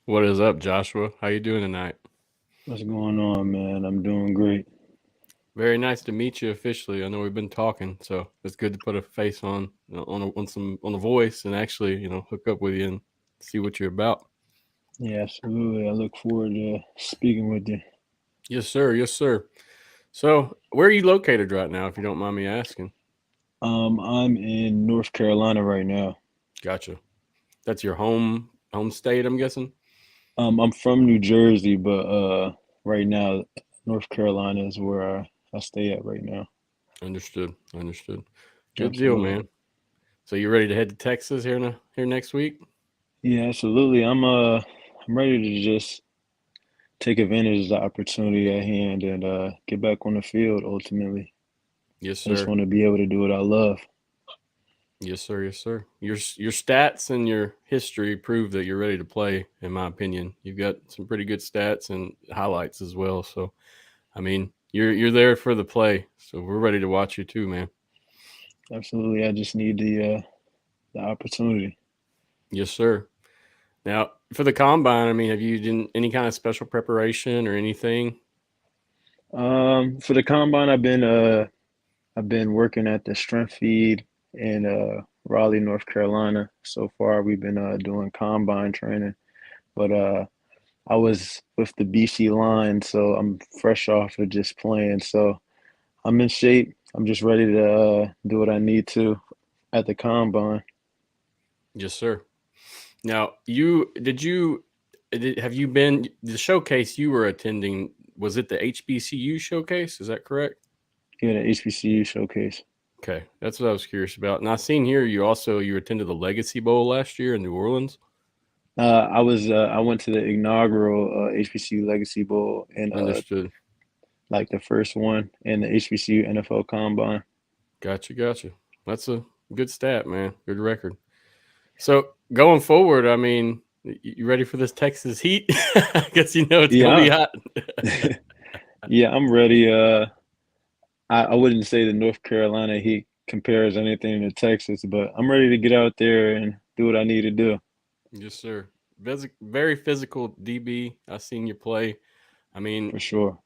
What is up, Joshua? How you doing tonight? What's going on, man? I'm doing great. Very nice to meet you officially. I know we've been talking, so it's good to put a face on a voice and actually, hook up with you and see what you're about. Yeah, absolutely. I look forward to speaking with you. Yes, sir. Yes, sir. So, where are you located right now, if you don't mind me asking? I'm in North Carolina right now. Gotcha. That's your home state, I'm guessing. I'm from New Jersey, but right now North Carolina is where I stay at right now. Understood. Understood. Good deal, Absolutely. man. So you ready to head to Texas here next week? Yeah, absolutely. I'm ready to just take advantage of the opportunity at hand and get back on the field ultimately. Yes, I just sir. want to be able to do what I love. Yes, sir. Yes, sir. Your stats and your history prove that you're ready to play. In my opinion, you've got some pretty good stats and highlights as well. So, I mean, you're there for the play. So we're ready to watch you too, man. Absolutely. I just need the opportunity. Yes, sir. Now for the combine, I mean, have you done any kind of special preparation or anything? For the combine, I've been working at the strength feed in Raleigh, North Carolina. So far, we've been doing combine training, but I was with the BC line, so I'm fresh off of just playing. So I'm in shape. I'm just ready to do what I need to at the combine. Yes, sir. Now have you been the showcase you were attending? Was it the HBCU showcase? Is that correct? Yeah, the HBCU showcase. Okay, that's what I was curious about. And I seen here you attended the Legacy Bowl last year in New Orleans. I went to the inaugural HBCU Legacy Bowl and Understood. like the first one in the HBCU NFL Combine. Gotcha, gotcha. That's a good stat, man. Good record. So going forward, I mean, you ready for this Texas heat? I guess you know it's gonna be Yeah, hot. yeah, I'm ready. I wouldn't say the North Carolina Heat compares anything to Texas, but I'm ready to get out there and do what I need to do Yes, sir. Very physical DB. I seen you play. I mean, for sure.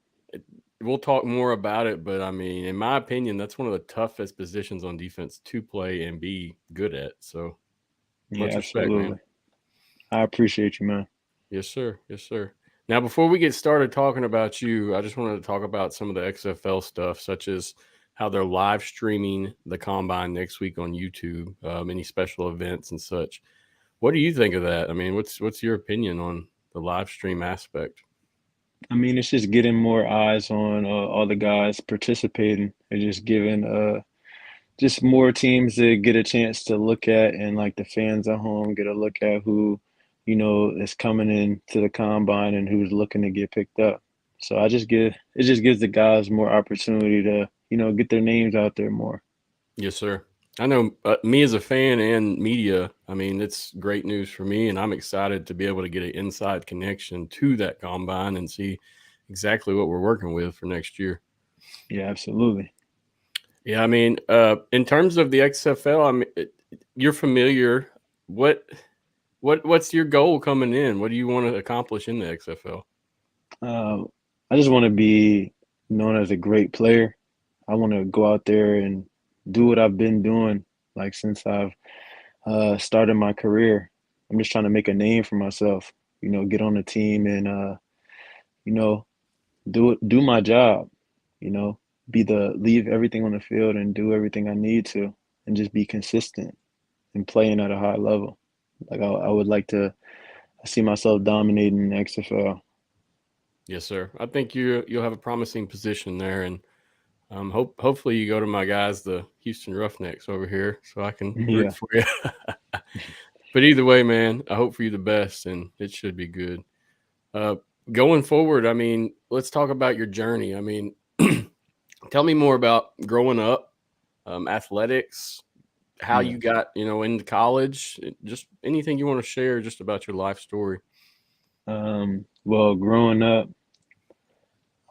we'll talk more about it, but I mean, in my opinion, that's one of the toughest positions on defense to play and be good at. So Yeah, much respect, man. absolutely. I appreciate you, man. Yes, sir. Yes, sir. Now, before we get started talking about you, I just wanted to talk about some of the XFL stuff, such as how they're live streaming the combine next week on YouTube, any special events and such. What do you think of that? I mean, what's your opinion on the live stream aspect? I mean, it's just getting more eyes on all the guys participating and just giving just more teams to get a chance to look at, and like the fans at home get a look at who, is coming in to the combine and who's looking to get picked up. So it just gives the guys more opportunity to, get their names out there more. Yes, sir. I know me as a fan and media, I mean, it's great news for me, and I'm excited to be able to get an inside connection to that combine and see exactly what we're working with for next year. Yeah, absolutely. Yeah, I mean, in terms of the XFL, I mean, you're familiar. What? What's your goal coming in? What do you want to accomplish in the XFL? Uh, I just want to be known as a great player. I want to go out there and do what I've been doing like since I've started my career. I'm just trying to make a name for myself. Get on the team and you know, do my job. You know, leave everything on the field and do everything I need to, and just be consistent and playing at a high level. Like I would like to I see myself dominating the XFL. Yes, sir. I think you'll have a promising position there, and hopefully you go to my guys, the Houston Roughnecks over here, so I can root Yeah. for you. But either way, man, I hope for you the best, and it should be good. Uh, Going forward, I mean, let's talk about your journey. I mean, tell me more about growing up, athletics, how Yeah. you got, into college, just anything you want to share just about your life story. Well, growing up,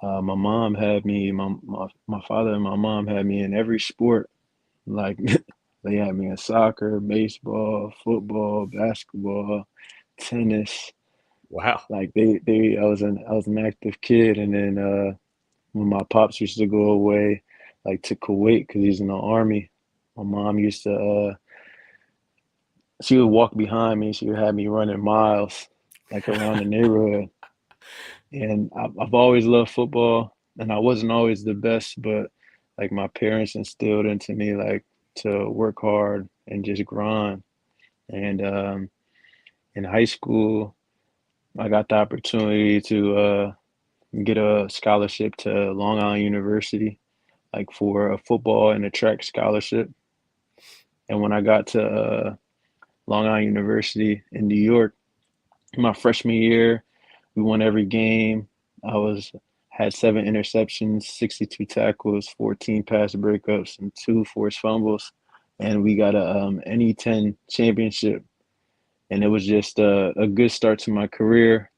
my mom had me, my father and my mom had me in every sport. Like they had me in soccer, baseball, football, basketball, tennis. Wow. Like I was an active kid. And then when my pops used to go away, like to Kuwait because he's in the army, my mom used to she would walk behind me. She would have me running miles, like around the neighborhood. And I've always loved football, and I wasn't always the best, but like my parents instilled into me like to work hard and just grind. And in high school, I got the opportunity to get a scholarship to Long Island University, like for a football and a track scholarship. And when I got to Long Island University in New York, my freshman year, we won every game. I was had 7 interceptions, 62 tackles, 14 pass breakups, and 2 forced fumbles, and we got a NE10 championship. And it was just a good start to my career.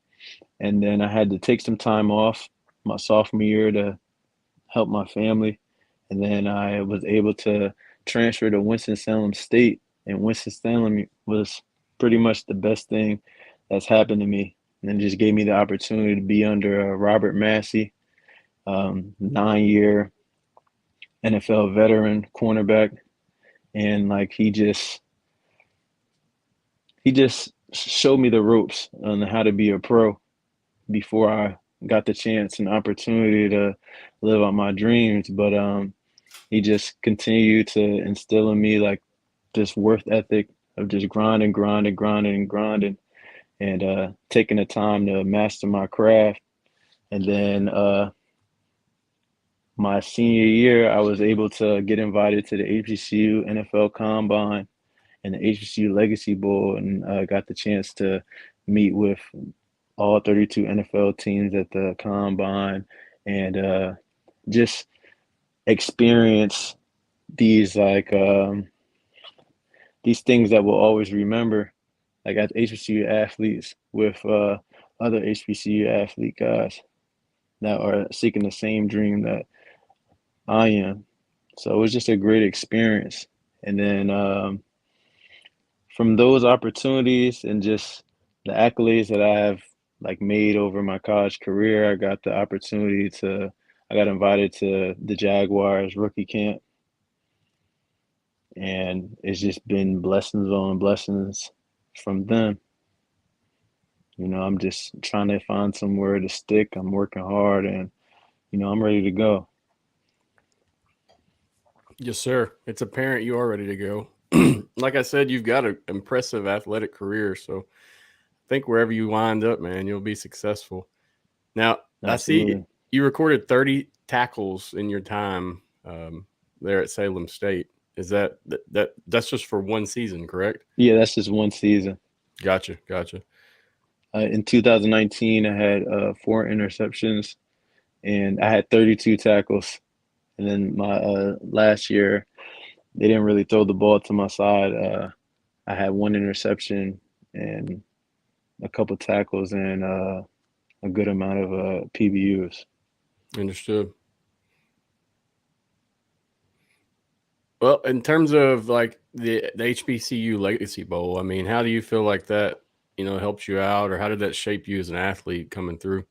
And then I had to take some time off my sophomore year to help my family, and then I was able to transfer to Winston-Salem State. And Winston-Salem was pretty much the best thing that's happened to me. And it just gave me the opportunity to be under Robert Massey, 9 year NFL veteran cornerback. And like he just showed me the ropes on how to be a pro before I got the chance and opportunity to live out my dreams. But he just continued to instill in me like this worth ethic of just grinding, grinding, grinding, and grinding, and taking the time to master my craft. And then my senior year, I was able to get invited to the HBCU NFL Combine and the HBCU Legacy Bowl, and got the chance to meet with all 32 NFL teams at the Combine, and just experience these these things that we'll always remember, like as HBCU athletes with other HBCU athlete guys that are seeking the same dream that I am. So it was just a great experience. And then from those opportunities and just the accolades that I have like made over my college career, I got invited to the Jaguars rookie camp, and it's just been blessings on blessings from them. I'm just trying to find somewhere to stick. I'm working hard, and I'm ready to go. Yes, sir. It's apparent you are ready to go. Like I said, you've got an impressive athletic career. So I think wherever you wind up, man, you'll be successful. Now, I see Absolutely. you recorded 30 tackles in your time there at Salem State. Is that's just for one season, correct? Yeah, that's just one season. Gotcha, gotcha. In 2019, I had 4 interceptions and I had 32 tackles. And then my last year, they didn't really throw the ball to my side. I had 1 interception and a couple tackles and a good amount of PBUs. Understood. Well, in terms of like the HBCU Legacy Bowl, I mean, how do you feel like that helps you out, or how did that shape you as an athlete coming through?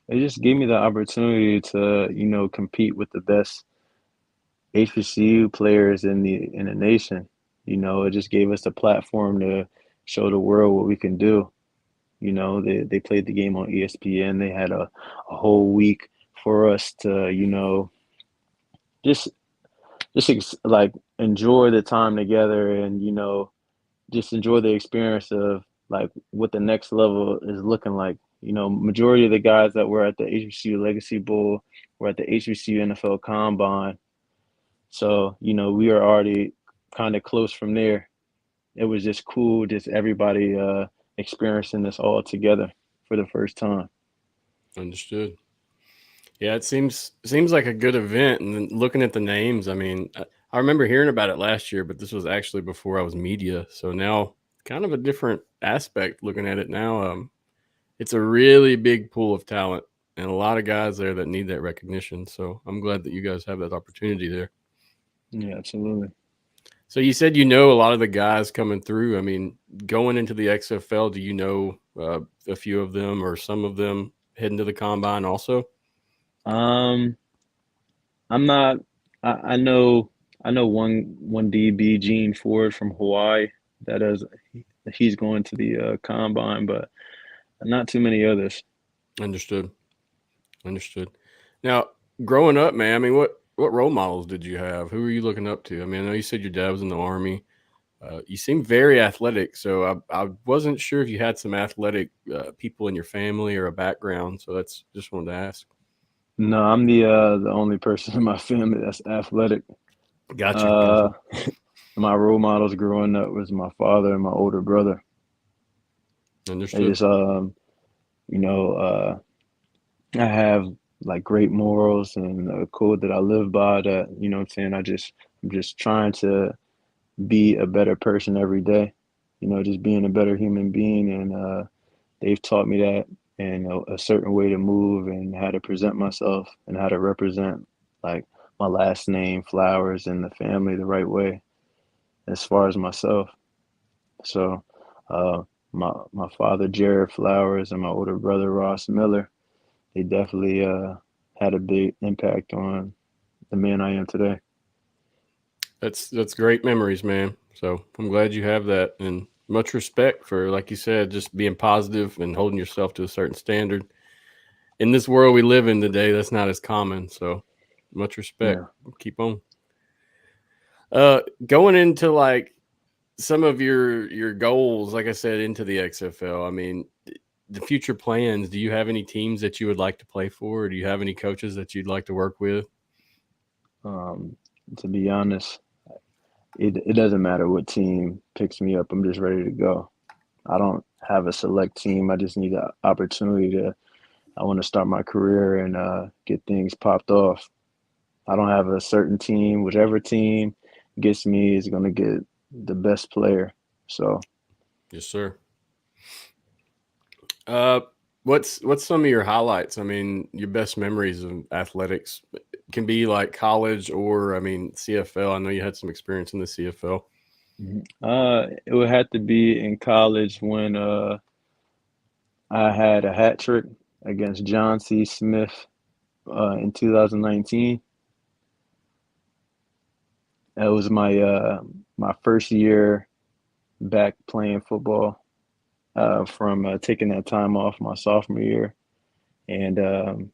It just gave me the opportunity to, compete with the best HBCU players in the nation. It just gave us a platform to show the world what we can do. They played the game on ESPN. They had a whole week for us to, just like enjoy the time together and just enjoy the experience of like what the next level is looking like. Majority of the guys that were at the HBCU Legacy Bowl were at the HBCU NFL Combine. So, we are already kind of close from there. It was just cool, just everybody experiencing this all together for the first time. Understood. Yeah, it seems like a good event. And then looking at the names, I mean, I remember hearing about it last year, but this was actually before I was media. So now, kind of a different aspect looking at it now. It's a really big pool of talent and a lot of guys there that need that recognition. So I'm glad that you guys have that opportunity there. Yeah, absolutely. So you said a lot of the guys coming through. I mean, going into the XFL, do you know a few of them or some of them heading to the combine also? Um, I'm not. I know one DB, Gene Ford from Hawaii. That is, he's going to the combine, but not too many others. Understood. Understood. Now, growing up, man, I mean, what role models did you have? Who were you looking up to? I mean, I know you said your dad was in the army. You seem very athletic, so I wasn't sure if you had some athletic people in your family or a background. So that's just wanted to ask. No, I'm the only person in my family that's athletic. Gotcha, Uh, gotcha. my role models growing up was my father and my older brother. They Understood. just you know, I have like great morals and a code that I live by that, what I'm saying, I'm just trying to be a better person every day. Just being a better human being and they've taught me that and a certain way to move and how to present myself and how to represent like my last name, Flowers, and the family the right way as far as myself. So, my father Jared Flowers and my older brother Ross Miller, they definitely had a big impact on the man I am today. That's great memories, man. So I'm glad you have that, and much respect for, like you said, just being positive and holding yourself to a certain standard. In this world we live in today, that's not as common. So much respect. Yeah. Keep on. Going into like some of your goals, like I said, into the XFL. I mean, the future plans. Do you have any teams that you would like to play for? Or do you have any coaches that you'd like to work with? Um, to be honest, it doesn't matter what team picks me up. I'm just ready to go. I don't have a select team. I just need an opportunity to. I want to start my career and get things popped off. I don't have a certain team. Whichever team gets me is going to get the best player. So, Yes, sir. Uh, what's some of your highlights? I mean, your best memories of athletics can be like college or I mean CFL. I know you had some experience in the CFL. it would have to be in college when I had a hat trick against John C. Smith in 2019. That was my first year back playing football from taking that time off my sophomore year, and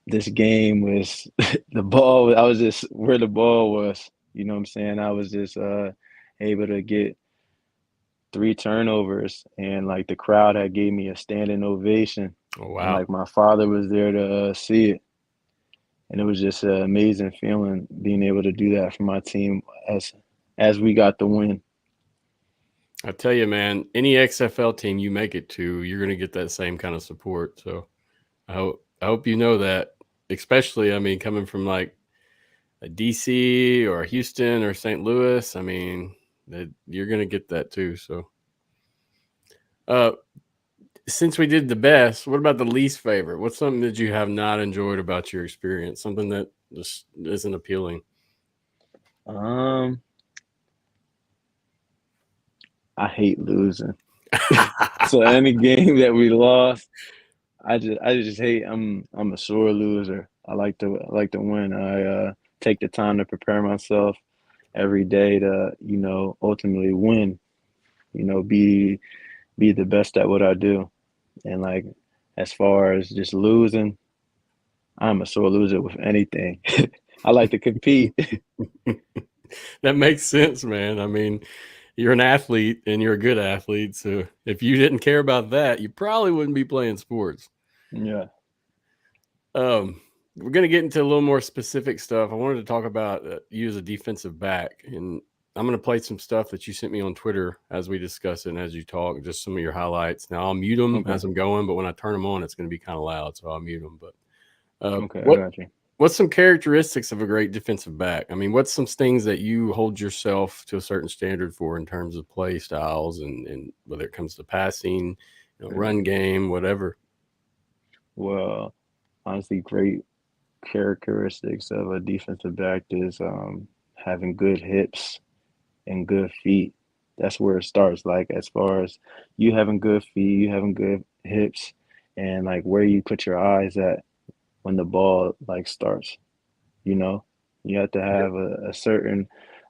this game was the ball. I was just where the ball was. You know what I'm saying? I was just able to get three turnovers, and like the crowd had gave me a standing ovation, Oh and wow, like my father was there to see it, and it was just an amazing feeling being able to do that for my team as we got the win. I tell you, man, any XFL team you make it to, you're gonna get that same kind of support. So I hope you know that. Especially, I mean, coming from like a DC or a Houston or St. Louis, I mean, that you're gonna get that too. So, uh, since we did the best, what about the least favorite? What's something that you have not enjoyed about your experience? Something that just isn't appealing? Um, I hate losing. So any game that we lost, I just hate. I'm a sore loser. I like to win. I take the time to prepare myself every day to ultimately win. Be the best at what I do. And like as far as just losing, I'm a sore loser with anything. I like to compete. That makes sense, man. I mean, you're an athlete and you're a good athlete. So if you didn't care about that, you probably wouldn't be playing sports. Yeah. We're going to get into a little more specific stuff. I wanted to talk about you as a defensive back, and I'm going to play some stuff that you sent me on Twitter as we discuss it and as you talk, just some of your highlights. Now, I'll mute them Okay. as I'm going, but when I turn them on, it's going to be kind of loud, so I'll mute them. But Okay. I got you. what's some characteristics of a great defensive back? I mean, what's some things that you hold yourself to a certain standard for in terms of play styles and whether it comes to passing, Yeah. run game, whatever? Well, honestly, great characteristics of a defensive back is having good hips and good feet. That's where it starts. Like as far as you having good feet, you having good hips, and like where you put your eyes at when the ball like starts. You know, you have to have a certain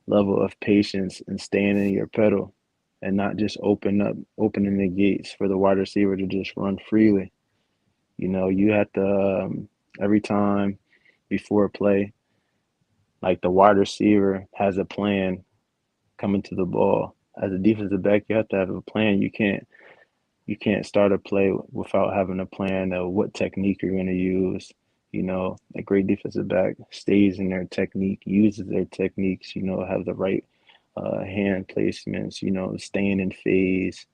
level of patience and staying in your pedal, and not just opening the gates for the wide receiver to just run freely. You have to every time before a play, like the wide receiver has a plan coming to the ball. As a defensive back, you have to have a plan. You can't start a play without having a plan of what technique you're going to use. A great defensive back stays in their technique, uses their techniques. Have the right hand placements. Staying in phase.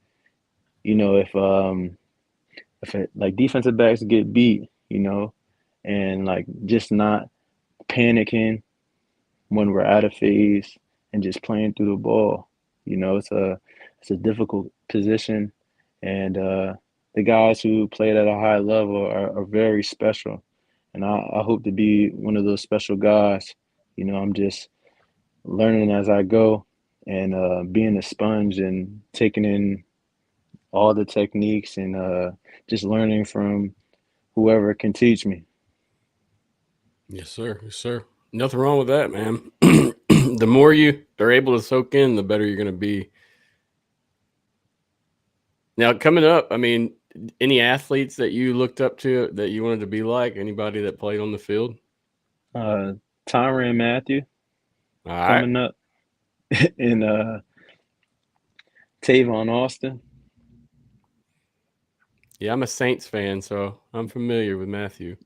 If like defensive backs get beat, and like just not panicking when we're out of phase and just playing through the ball. It's a difficult position, and the guys who played at a high level are very special. And I hope to be one of those special guys. I'm just learning as I go and being a sponge and taking in all the techniques and just learning from whoever can teach me. Yes, sir. Yes, sir. Nothing wrong with that, man. The more you are able to soak in, the better you're going to be. Now, coming up, I mean, any athletes that you looked up to that you wanted to be like? Anybody that played on the field? Uh, Tyron Matthew All right. coming up, and Tavon Austin. Yeah, I'm a Saints fan, so I'm familiar with Matthew.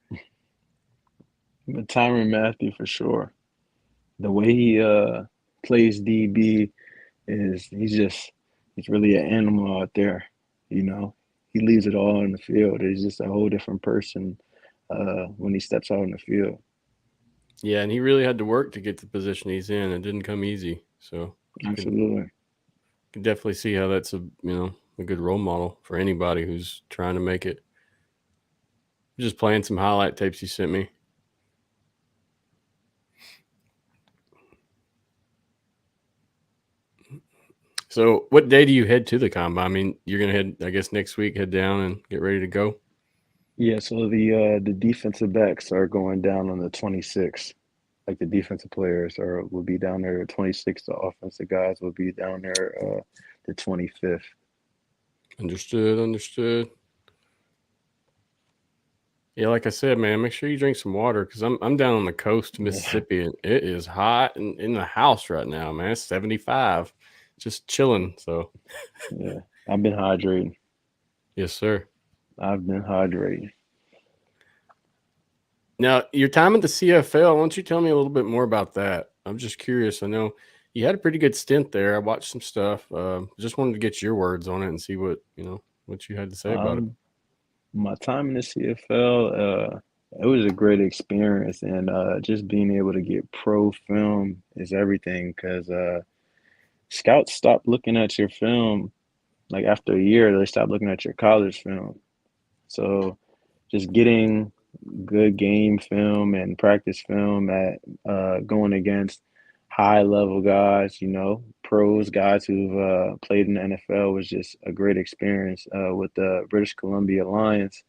But Tyron Matthew for sure. The way he plays DB is he's really an animal out there. You know, he leaves it all on the field. He's just a whole different person when he steps out on the field. Yeah, and he really had to work to get the position he's in. It didn't come easy. So you Absolutely. can definitely see how that's a good role model for anybody who's trying to make it. Just playing some highlight tapes you sent me. So, what day do you head to the combine? I mean, you're gonna head, I guess, next week. Head down and get ready to go. Yeah. So the defensive backs are going down on the 26th. Like the defensive players are will be down there the 26th. The offensive guys will be down there the 25th. Understood. Understood. Yeah, like I said, man, make sure you drink some water because I'm down on the coast of Yeah. Mississippi and it is hot in the house right now, man. It's 75, just chilling. So, Yeah. I've been hydrating. yes, sir. I've been hydrating. Now, your time at the CFL, why don't you tell me a little bit more about that? I'm just curious. I know you had a pretty good stint there. I watched some stuff. Just wanted to get your words on it and see what you had to say about it. Um, my time in the CFL, it was a great experience, and just being able to get pro film is everything because scouts stop looking at your film like after a year. They stop looking at your college film. So just getting good game film and practice film at going against high level guys, pros, guys who've played in the NFL. Was just a great experience with the British Columbia Lions.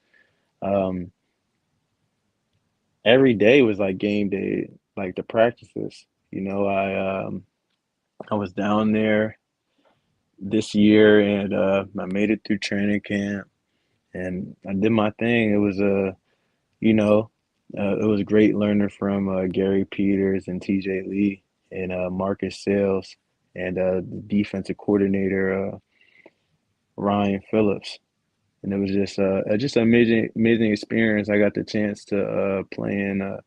Um, every day was like game day, like the practices. I was down there this year, and I made it through training camp, and I did my thing. It was you know, it was great learning from Gary Peters and TJ Lee and Marcus Sales and the defensive coordinator Ryan Phillips. And it was just an amazing experience. I got the chance to play in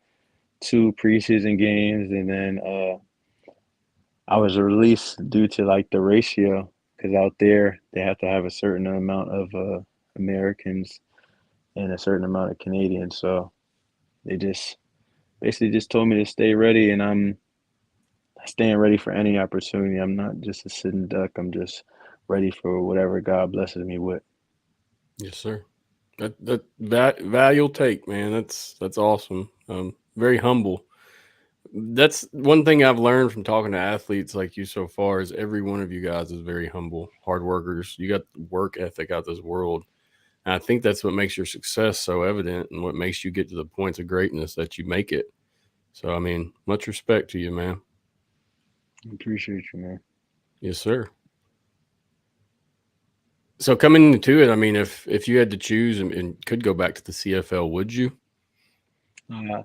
two preseason games, and then I was released due to like the ratio, because out there they have to have a certain amount of Americans and a certain amount of Canadians. So they just basically just told me to stay ready, and I'm staying ready for any opportunity. I'm not just a sitting duck. I'm just ready for whatever God blesses me with. Yes, sir. That value take, man. That's awesome. Very humble. That's one thing I've learned from talking to athletes like you so far is every one of you guys is very humble, hard workers. You got work ethic out this world. And I think that's what makes your success so evident and what makes you get to the points of greatness that you make it. So, I mean, much respect to you, man. I appreciate you, man. Yes, sir. So coming into it, I mean, if you had to choose and could go back to the CFL, would you? Uh,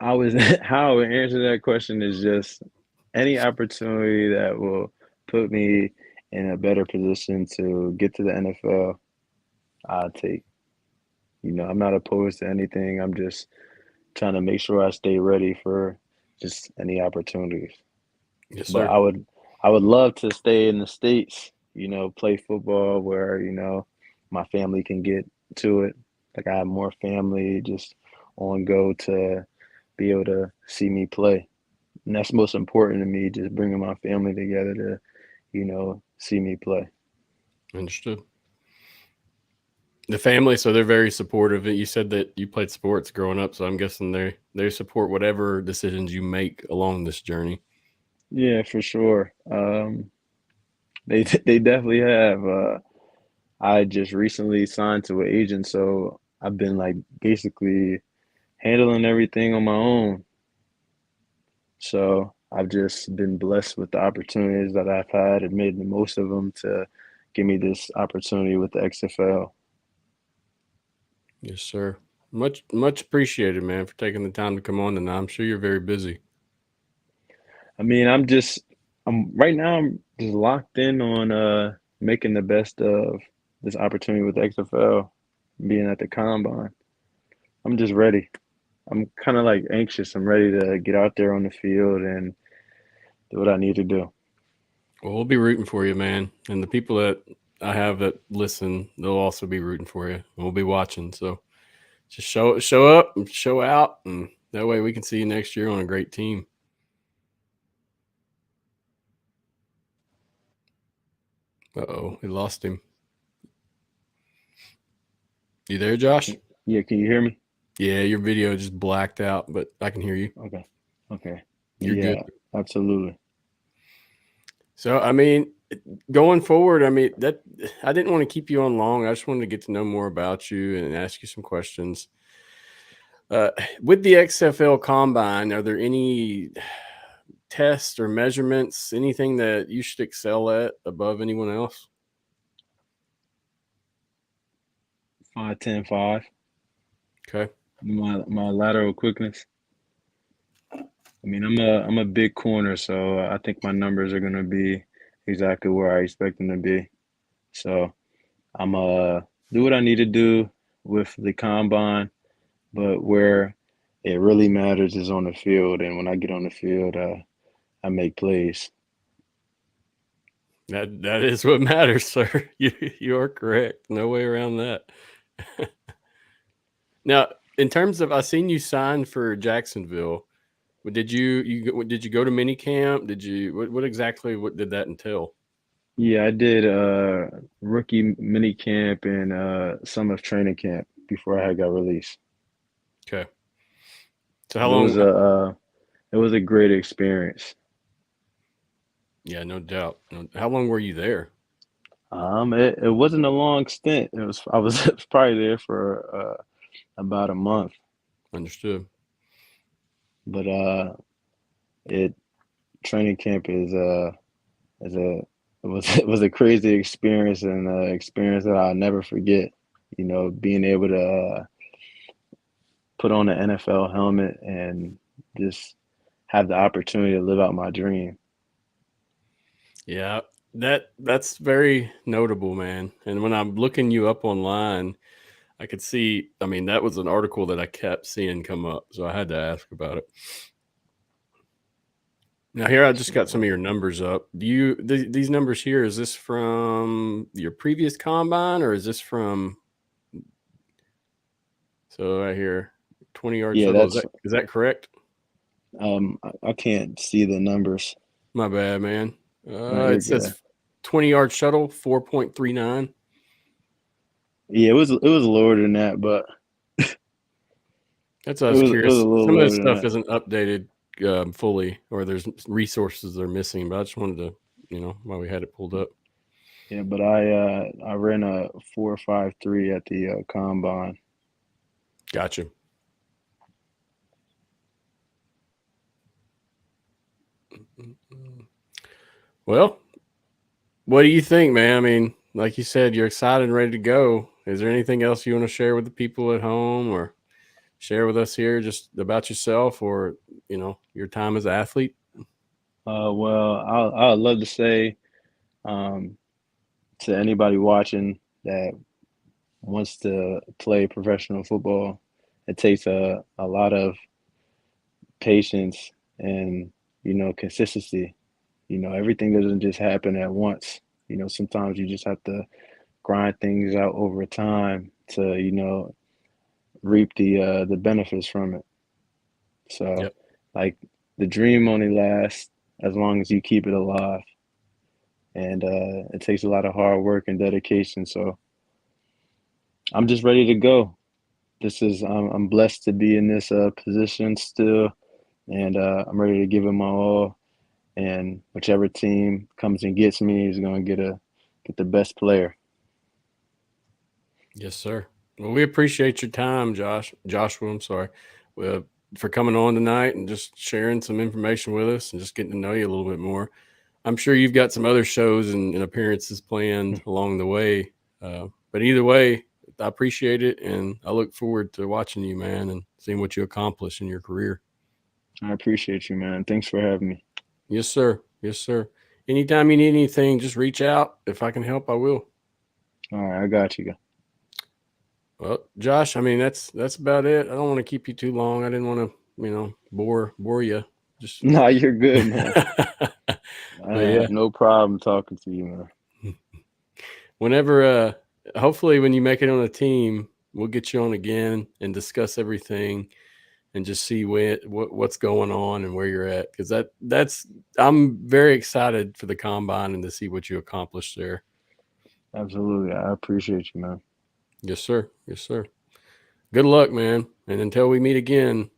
I was how I would answer that question is just any opportunity that will put me in a better position to get to the NFL, I'll take. I'm not opposed to anything. I'm just trying to make sure I stay ready for just any opportunities. Yes, But sir. I would love to stay in the States, play football where, my family can get to it. Like I have more family just on go to be able to see me play. And that's most important to me, just bringing my family together to, see me play. Understood. The family, so they're very supportive. You said that you played sports growing up, so I'm guessing they support whatever decisions you make along this journey. Yeah, for sure. They definitely have. I just recently signed to an agent, so I've been like basically handling everything on my own. So I've just been blessed with the opportunities that I've had and made the most of them to give me this opportunity with the XFL. Yes, sir. Much appreciated, man, for taking the time to come on tonight. I'm sure you're very busy. I mean, I'm right now. I'm just locked in on making the best of this opportunity with the XFL, being at the combine. I'm just ready. I'm kind of like anxious. I'm ready to get out there on the field and do what I need to do. Well, we'll be rooting for you, man. And the people that I have that listen, they'll also be rooting for you. We'll be watching. So just show up and show out, and that way we can see you next year on a great team. Uh-oh, we lost him. You there, Josh? Yeah, can you hear me? Yeah, your video just blacked out, but I can hear you. Okay. Okay. You're good. Yeah, absolutely. So, I mean, going forward, I mean, that I didn't want to keep you on long. I just wanted to get to know more about you and ask you some questions. With the XFL Combine, are there any tests or measurements, anything that you should excel at above anyone else? 5'10", 5. Okay. My lateral quickness. I mean, I'm a big corner, so I think my numbers are gonna be exactly where I expect them to be. So I'm do what I need to do with the combine, but where it really matters is on the field. And when I get on the field, I make plays. That is what matters, sir. You are correct. No way around that. Now, in terms of, I seen you sign for Jacksonville. Did you go to mini camp? Did you what exactly what did that entail? Yeah, I did rookie mini camp and some of training camp before I had got released. Okay. So how But long? it It was a great experience. Yeah, no doubt. How long were you there? It wasn't a long stint. I was probably there for about a month, Understood. but it training camp is a it was a crazy experience and an experience that I'll never forget. You know, being able to put on an NFL helmet and just have the opportunity to live out my dream. Yeah, that's very notable, man. And when I'm looking you up online, I could see, I mean, that was an article that I kept seeing come up, so I had to ask about it. Now here I just got some of your numbers up. Do you these numbers here, is this from your previous combine or is this from, so right here, 20-yard Yeah, shuttle, that's is that correct? I can't see the numbers. My bad, man. No, you're It good. says 20-yard shuttle, 4.39. Yeah, it was lower than that, but That's what I it was was curious. a little Some of lower this than stuff that. isn't updated fully, or there's resources they're missing. But I just wanted to, while we had it pulled up. Yeah, but I ran a 4.53 at the combine. Gotcha. Well, what do you think, man? I mean, like you said, you're excited and ready to go. Is there anything else you want to share with the people at home, or share with us here, just about yourself, or your time as an athlete? Well, I'd love to say um, to anybody watching that wants to play professional football, it takes a lot of patience and consistency. Everything doesn't just happen at once. Sometimes you just have to grind things out over time to reap the benefits from it. So, Yep. like, the dream only lasts as long as you keep it alive, and it takes a lot of hard work and dedication. So I'm just ready to go. I'm blessed to be in this position still, and I'm ready to give it my all. And whichever team comes and gets me is going to get the best player. Yes, sir. Well, we appreciate your time, Joshua. I'm sorry, uh, for coming on tonight and just sharing some information with us and just getting to know you a little bit more. I'm sure you've got some other shows and appearances planned along the way. But either way, I appreciate it, and I look forward to watching you, man, and seeing what you accomplish in your career. I appreciate you, man. Thanks for having me. Yes, sir. Yes, sir. Anytime you need anything, just reach out. If I can help, I will. All right, I got you. Well, Josh, I mean, that's about it. I don't want to keep you too long. I didn't want to, bore you. Just No, you're good, man. I but yeah, have no problem talking to you, man. whenever hopefully when you make it on a team, we'll get you on again and discuss everything and just see what's going on and where you're at, because that's I'm very excited for the combine and to see what you accomplish there. Absolutely. I appreciate you, man. Yes, sir. Yes, sir. Good luck, man. And until we meet again,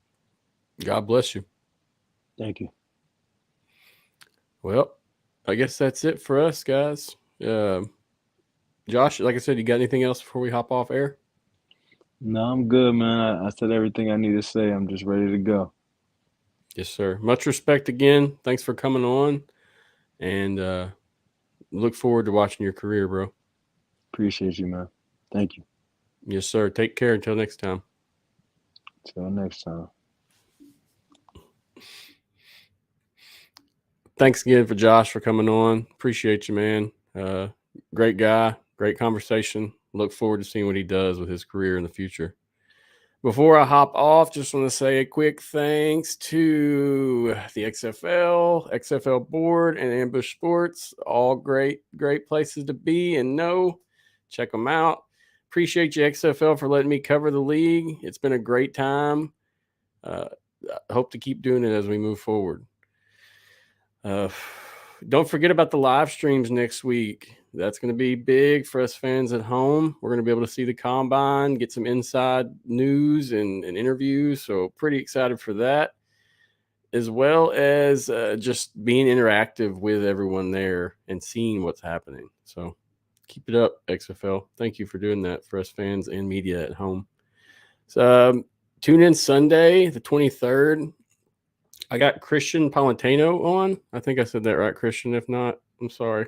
God bless you. Thank you. Well, I guess that's it for us, guys. Josh, like I said, you got anything else before we hop off air? No, I'm good, man. I said everything I need to say. I'm just ready to go. Yes, sir. Much respect again. Thanks for coming on, and look forward to watching your career, bro. Appreciate you, man. Thank you. Yes, sir. Take care until next time. Till next time. Thanks again for Josh for coming on. Appreciate you, man. Great guy, great conversation. Look forward to seeing what he does with his career in the future. Before I hop off, just want to say a quick thanks to the XFL board, and Ambush Sports. All great places to be and know. Check them out. Appreciate you, XFL, for letting me cover the league. It's been a great time. I hope to keep doing it as we move forward. Don't forget about the live streams next week. That's going to be big for us fans at home. We're going to be able to see the combine, get some inside news and interviews. So pretty excited for that. as well as just being interactive with everyone there and seeing what's happening. So keep it up, XFL. Thank you for doing that for us fans and media at home. So tune in Sunday, the 23rd. I got Christian Palantino on. I think I said that right, Christian. If not, I'm sorry.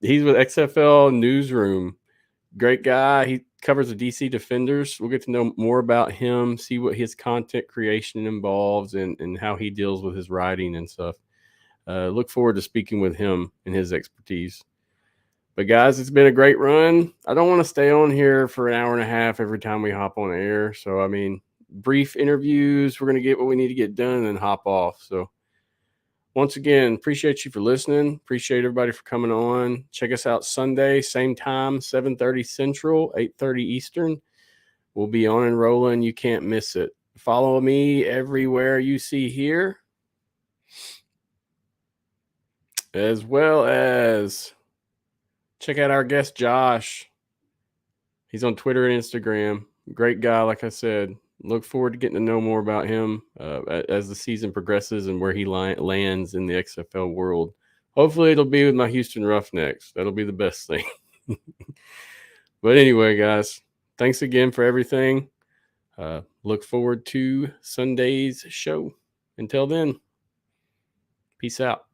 He's with XFL Newsroom. Great guy. He covers the DC Defenders. We'll get to know more about him, see what his content creation involves, and how he deals with his writing and stuff. Look forward to speaking with him and his expertise. But guys, it's been a great run. I don't want to stay on here for an hour and a half every time we hop on air. So, I mean, brief interviews. We're going to get what we need to get done and then hop off. So, once again, appreciate you for listening. Appreciate everybody for coming on. Check us out Sunday, same time, 7:30 Central, 8:30 Eastern. We'll be on and rolling. You can't miss it. Follow me everywhere you see here, as well as check out our guest, Josh. He's on Twitter and Instagram. Great guy, like I said. Look forward to getting to know more about him as the season progresses and where he lands in the XFL world. Hopefully, it'll be with my Houston Roughnecks. That'll be the best thing. But anyway, guys, thanks again for everything. Look forward to Sunday's show. Until then, peace out.